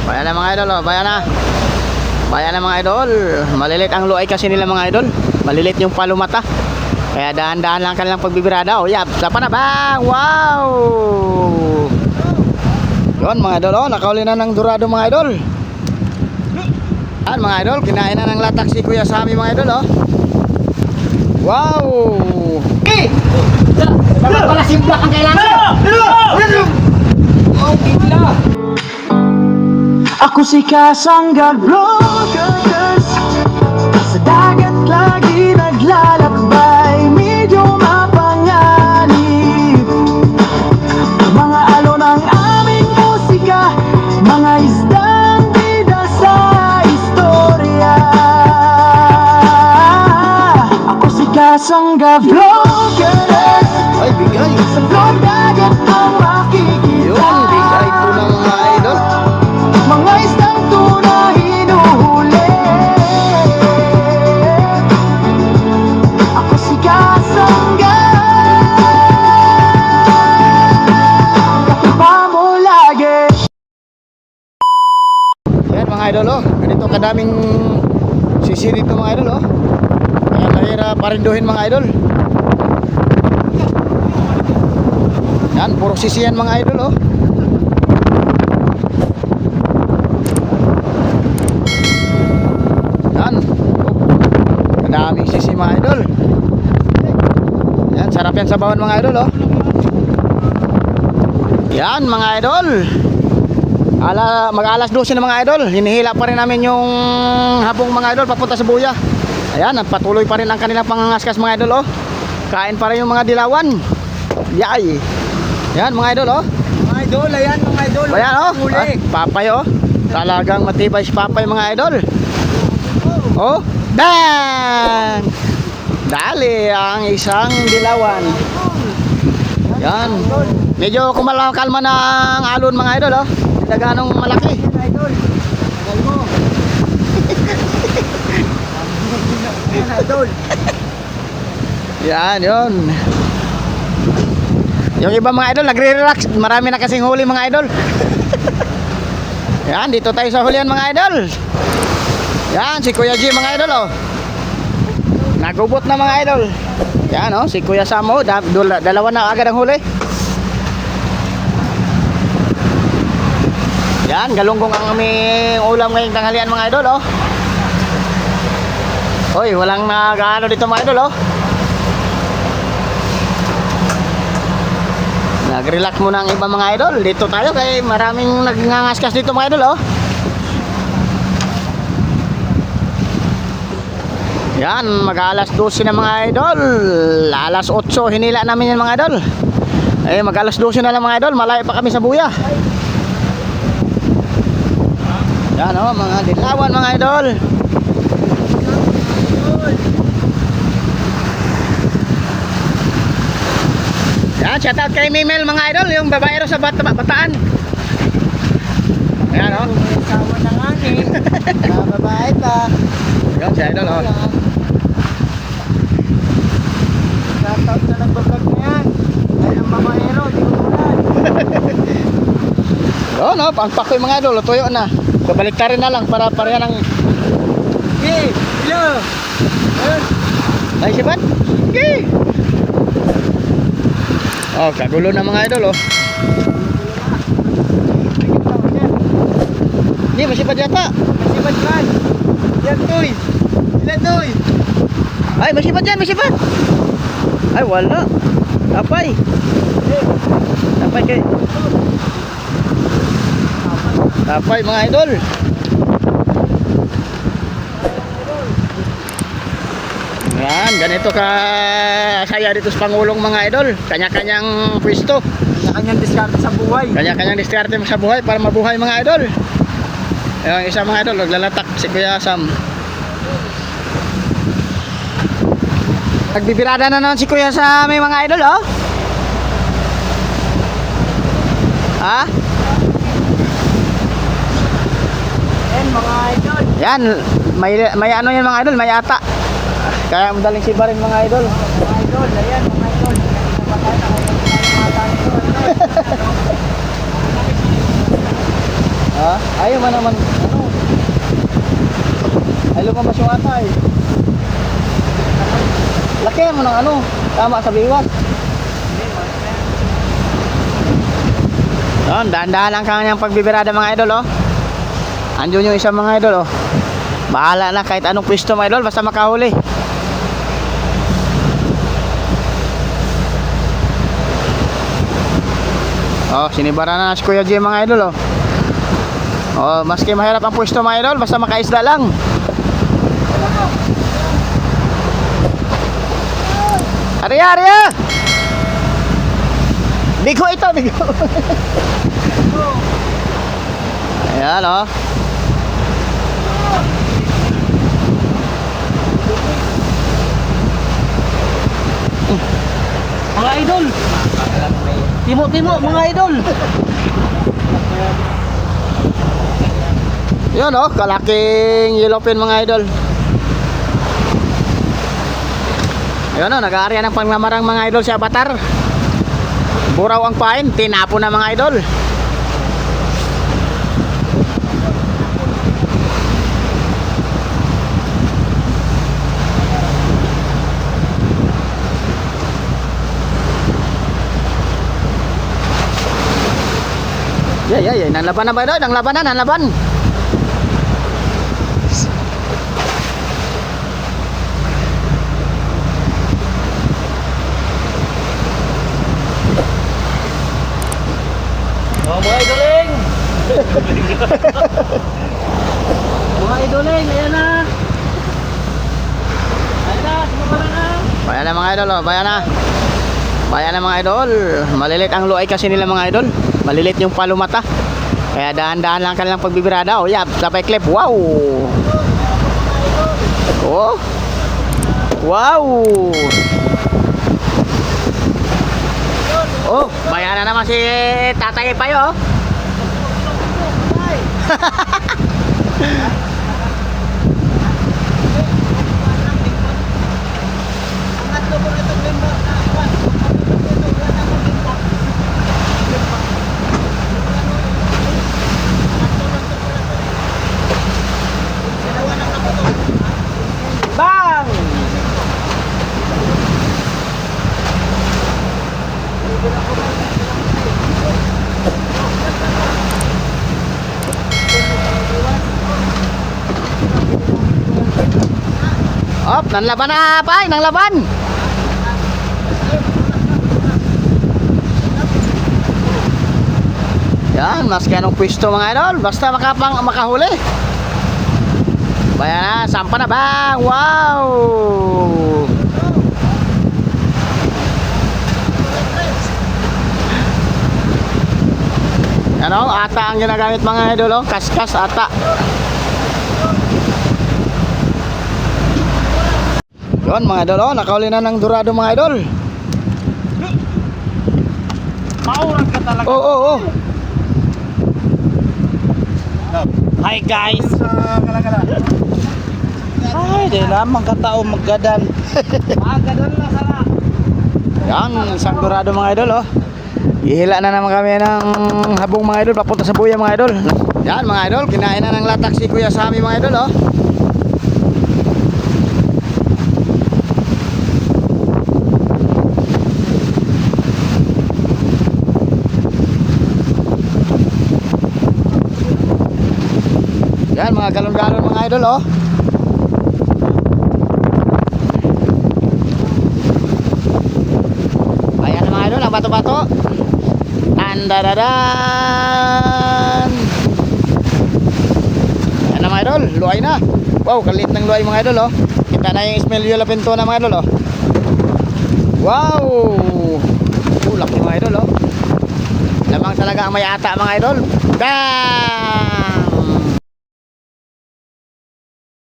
Bayan na mga idol, oh. Bayan na. Bayan na mga idol. Malilit ang luay kasi nila mga idol. Malilit yung palumata. Kaya dahan-dahan lang kanilang pagbibirada. Oh, yap. Sapa na bang. Wow. Yun mga idol, oh. Nakauli na ng dorado mga idol. Yan mga idol. Kinain na ng latak si Kuya Sammy mga idol, oh. Wow. Eh! Dapat pala simplak ang kailangan. Oh, bigla. Ako si Kasangga Brokers. Sa dagat lagi naglalakbay, medyo mapanganib. Mga alon ang aming musika, mga isdang bida sa istorya. Ako si Kasangga Brokers. Ay, bigay. Sa loob dagat ang makikita. Yun, bigay ito ng mga idol. Mga isdang tuna hinuhuli. Ako si Kasangga. Katiba mo lagi. Yan mga idol, oh. Ganito kadaming sisi dito mga idol, oh. Kaya mahirap parinduhin mga idol. Yan, puro sisi yan mga idol, oh. Yan, oh. Kadaming sisi mga idol. Yan, sarap yan sa bawon mga idol, oh. Yan mga idol. Mag-alas 12 na mga idol. Hinihila pa rin namin yung habong mga idol papunta sa buya. Ayan, patuloy pa rin ang kanilang pangangaskas mga idol, oh. Kain pa rin yung mga dilawan. Yay. Yan mga idol, oh. Mga idol, ayan mga idol. Ayan, oh. Papay, oh. Talagang matibay si Papay mga idol. Oh, bang! Dali ang isang dilawan. Yan. Medyo kumalma na ang alon mga idol, oh. Hindi ganong malaki. Idol. Tagal mo. Ayan, idol. Yan, yun. Yung iba mga idol nagre-relax. Marami na kasing huli mga idol. Yan, dito tayo sa hulihan mga idol. Yan, si Kuya G mga idol, oh. Nagubot na mga idol. Yan, oh, si Kuya Samo, dalawa na agad ang huli. Yan, galunggong ang aming ulam ngayong tanghalian mga idol, oh. Hoy, walang nag-ano dito mga idol, oh. Nag-relax muna ang iba mga idol. Dito tayo kay maraming nagngangaskas dito mga idol, oh. Yan, mag-alas 12 na mga idol. Alas 8 hinila namin yan mga idol. Eh, mag-alas 12 na lang mga idol. Malayo pa kami sa buya. Yan, oh, mga dilawan mga idol. Yan, shout out kay Mimel mga idol, yung babaero sa Bataan. Ayan, oh. Sama na nga eh. Babae pa. Yan, si idol, oh. Shoutout na nagbablog na yan. Ay, ang mamaero, di ko ulan. Yun, oh, ang pakoy mga idol, tuyo na. Babalik rin na lang para pareha ng... Okay, hello. Ayun. Ay, sibat? Okay. Oh, kagulo na mga idol, oh. Hindi, masipat yata. Masipat man. Yan, Toy. Ilan, Toy? Ay, masipat yan, masipat. Ay, wala. Tapay. Tapay kay... Tapay mga idol. Yan, ganito ka saya dito sa Pangulong mga idol. Kanya-kanyang pwesto. Kanya-kanyang diskarte sa buhay. Kanya-kanyang diskarte sa buhay para mabuhay mga idol. Yung isa mga idol, naglalatak si Kuya Sam. Nagbibirada na naman si Kuya sa may mga idol, oh. Ha? Yan, mga idol. Yan, may ano yan mga idol, may ata. Kaya madaling sibarin mga idol. Mga idol, ayan, mga idol. Napatay na ako ng mga idol. Ha? Ayaw man naman, ano? Ay, lumabas yung ata eh. Laki mo ng ano, tama sa biwas. Yun, dahan-dahan lang kanyang pagbibirada mga idol, oh. Andun yung isang mga idol, oh. Bahala na kahit anong pwesto mga idol, basta makahuli. Oh, sinibara na si Kuya Jim mga idol, oh. Oh, maski mahirap ang pwesto mga idol, basta makaisda lang. Arya, Arya! Bigo ito, bigo. Ayan, oh. Mga idol. Timo-timo mga idol. Yun, oh, kalaking yellowfin mga idol. Ayun, oh, nag-aarya ng panglamarang mga idol si Avatar. Buraw ang pain, tinapo na mga idol. Yeah, nang laban na ba idol? Nang laban na, nang laban. Oh, mga idoling. Mga idoling, ayan na. Ayan na, sumabala na. Bayan na mga idol, oh, bayan na. Bayan na mga idol. Malilit ang luay kasi nila mga idol. Malilit yung palumata. Kaya dahan-dahan lang kanilang pagbibirada. Oh, yeah, sabay clip. Wow! Oh! Wow! Oh, bayan na naman si Tatay Payo. Bang! Op, nang laban na pa, nang laban. Yan, mas kanong pwesto mga idol, basta makahuli. Bayan na, sampa na bang. Wow! Ano, ata ang ginagamit mga idol, oh. Kaskas ata. Yun mga idol, oh, nakahuli na ng dorado mga idol. Maurang ka talaga. Oh. Hi guys. Ay, di lamang katao maggadan. Magadan na sana. Yan, isang dorado mga idol, oh. Ihila na naman kami ng habong mga idol papunta sa buya mga idol. Yan mga idol, kinain na ng latak si Kuya Sammy mga idol, oh. Yan mga galon-galon mga idol, oh. Ayan na mga idol, ang bato-bato. Tandadadan. Ayan na mga idol, luay na. Wow, kalit ng luay mga idol, oh. Kita na yung Ismael La Pinto na mga idol, oh. Wow. Laki mga idol, oh. Lamang talaga ang may ata mga idol. Bang!